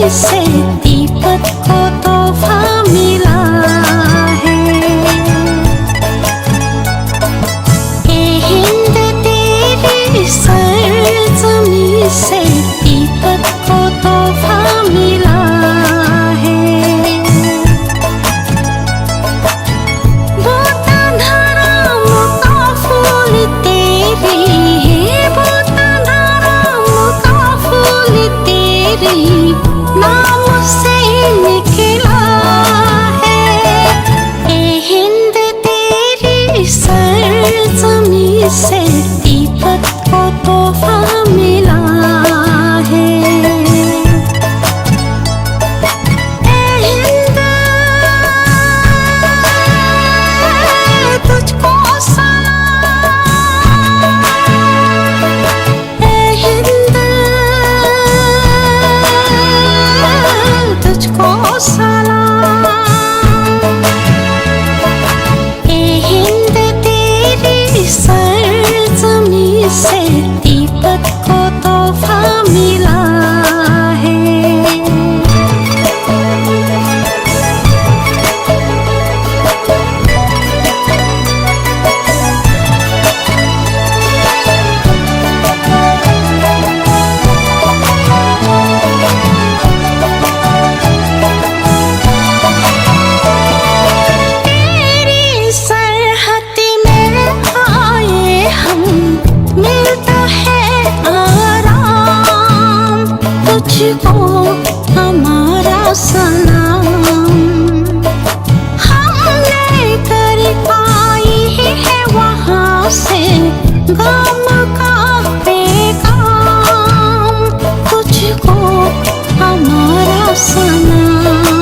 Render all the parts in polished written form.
से तिब्बत को तोहफा मिला है। ये हिंद तेरी सरजमी से तिब्बत को तोहफा मिला है। भूटान धर्म का फूल तेरी है, भूटान धर्म का फूल तेरी नाम से निकला है। ये हिंद तेरी सरजमी से तिब्बत को तोहफा मिला है। ये हिंद तुझको सलाम, ये हिंद तुझको सलाम। ये हिंद तेरी सरजमी से तिब्बत को तोहफा मिला है। तेरी सरहद में आए हम, मिलता है आराम, तुझको हमारा सलाम। हमने कर पाई है वहाँ से गम का पैगाम, तुझको हमारा सलाम।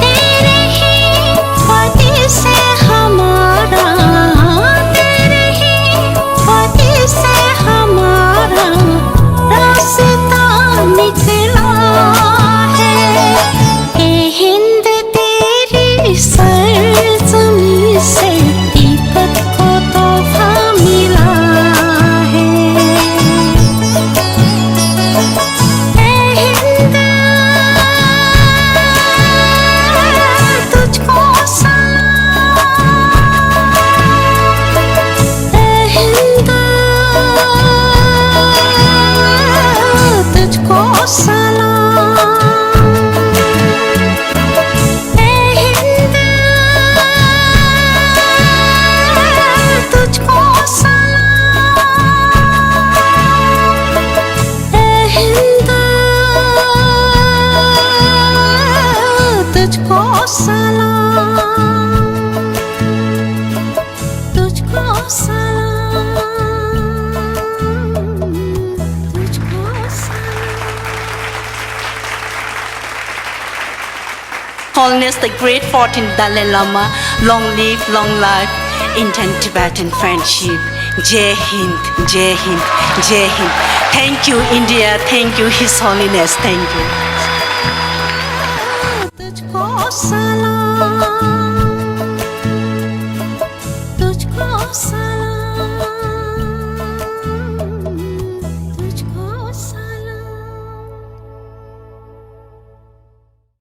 तेरे ही वजह से हमारा, तेरे ही वजह से हमारा रास्ता निकला है। ये हिंद तेरी सरजमी से तिब्बत को तोहफा मिला है। ये हिंद तुझको सलाम, ये हिंद तुझको सलाम। ये हिंद तुझको सलाम, ये हिंद तुझको सलाम, तुझको सलाम, तुझको सलाम। Holiness, the great 14th Dalai Lama, long live, long life, Indo-Tibetan friendship. Jai Hind, Jai Hind, Jai Hind. Thank you, India. Thank you, His Holiness. Thank you. तुझको सलाम।